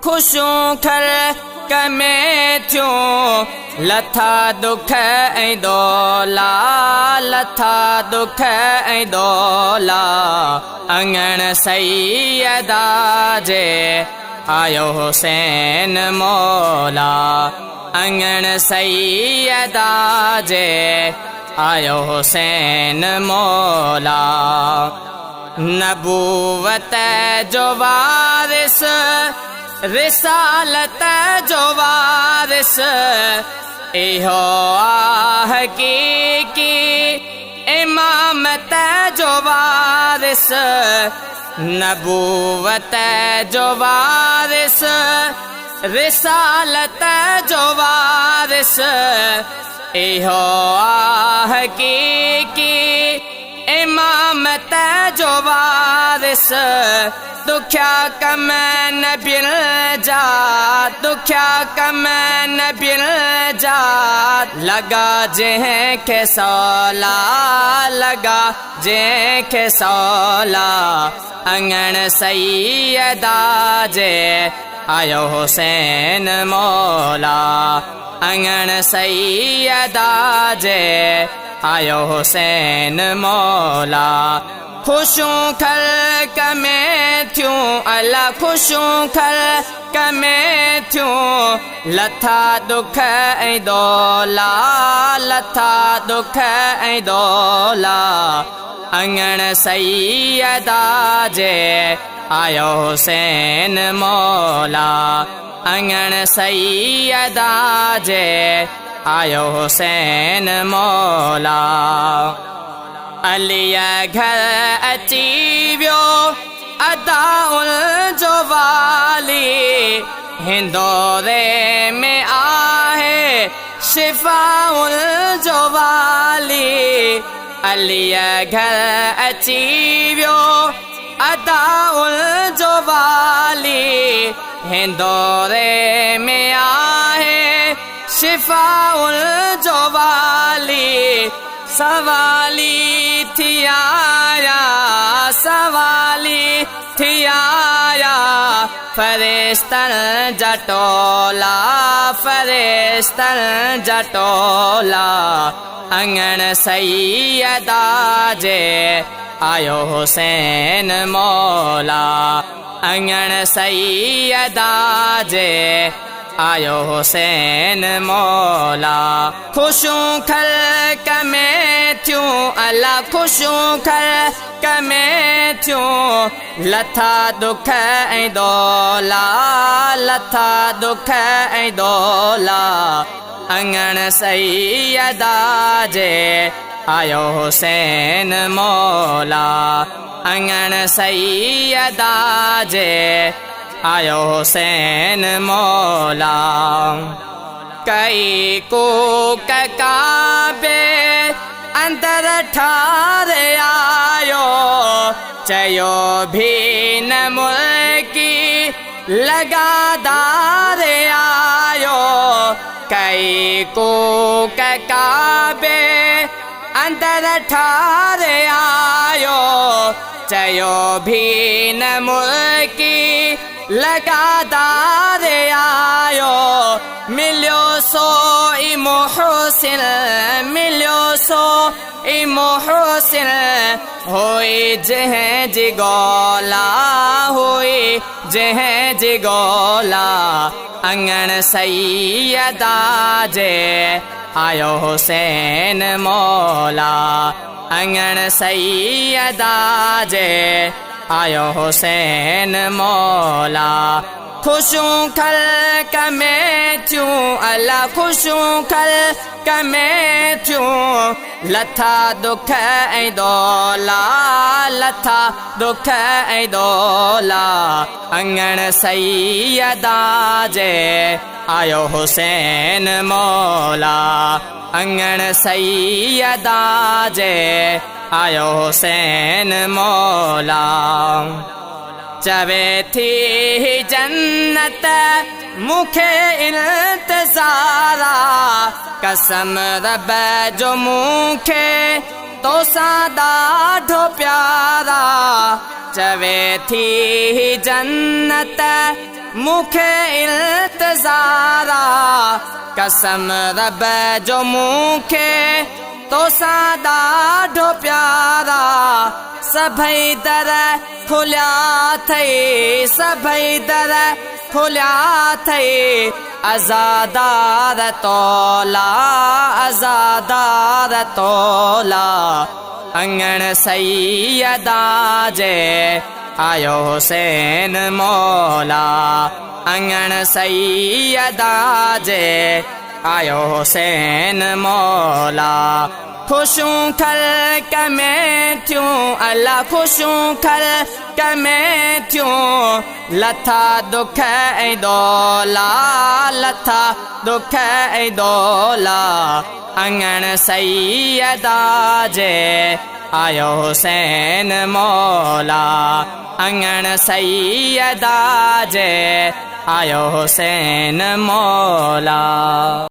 खुशूं खर कमे थियूं लथा दुख ऐं दोला लथा दुख ऐं दोला अंगण सैयदा जे आयो हुसैन मौला अंगण सैयदा जे आयो हुसैन मौला नबूवत जो वारिस रिसालत जो वारिस इहो आ हकीकी इमामत जो वारिस नबूवत जो वारिस रिसालत जो वारिस इहो आ हकीकी इमामत जो वारिस दुखिया कम नबियन जा दुखिया कम नबियन जा लगा जंहिंखे सौला लगा जंहिंखे सौला अंगण सैयदा जे आयो हुसैन मौला अंगण सैयदा जे आयो हुसैन मौला खुशूं ख़ल्क़ में थियूं अला खुशूं ख़ल्क़ में थियूं लथा दुख ऐं दोला लथा दुख ऐं दोला अंगण सैयदा जे आयो हुसैन मौला अंगण सैयदा जे आयो हुसैन मौला अलीअ घर अची वियो अदाउल जो वाली हिंदोरे में आहे शिफाउल जो वाली अलीअ घर अची वियो अदाउल जो वाली हिंदोरे में आहे शिफाउल जो वाली सवाली थी आया सवाली थी आया फरिश्तन जटोला फरिश्तन जटोला अंगण सैयदा जे आयो हुसैन मौला अंगण सैयदा जे आयो हुसैन मौला खुशूं ख़ल्क़ में थियूं अला खुशूं ख़ल्क़ में थियूं लथा दुख ऐं दोला लथा दुख ऐं दोला अंगण सैयदा जे आयो हुसैन मौला अंगण सैयदा जे आयो हुसैन मौला कई को काबे अंदर ठारे आयो चयो भी न मुल्की लगादार आयो कई को काबे अंदर ठारे आयो चयो भी न मुल्की लगादार आयो मिलियो सो ई मोहसिन मिलियो सो ई मोहसिन होई जंहिं जी गोला होई जंहिं जी गोला अंगण सैयदा जे आयो हुसैन मौला अंगण सैयदा जे आयो हुसैन मौला खुशूं ख़ल्क़ में थियूं अला खुशूं ख़ल्क़ में थियूं लथा दुख ऐं दोला लथा दुख ऐं दोला अंगण सैयदा जे आयो हुसैन मौला अंगण सैयदा जे आयो हुसैन मौला चवे थी जन्नत जन्नत मुखे इंतज़ारा कसम रब जो मुखे तोसां ॾाढो प्यारा चवे थी जन्नत मुखे इंतज़ारा कसम रब जो मुखे तोसां ॾाढो प्यारा सभई दर खुलिया थई सभई दर खुलिया थई आज़ादार तौला आज़ादार तौला अंगण सैयदा जे आयो हुसैन मौला अंगण सैयदा जे आयो हुसैन मौला खुशूं ख़ल्क़ में थियूं अल्लाह खुशूं ख़ल्क़ में थियूं लथा दुख ऐं दोला लथा दुख ऐं दोला अंगण सैयदा जे आयो हुसैन मौला अंगण सैयदा जे आयो हुसैन मौला।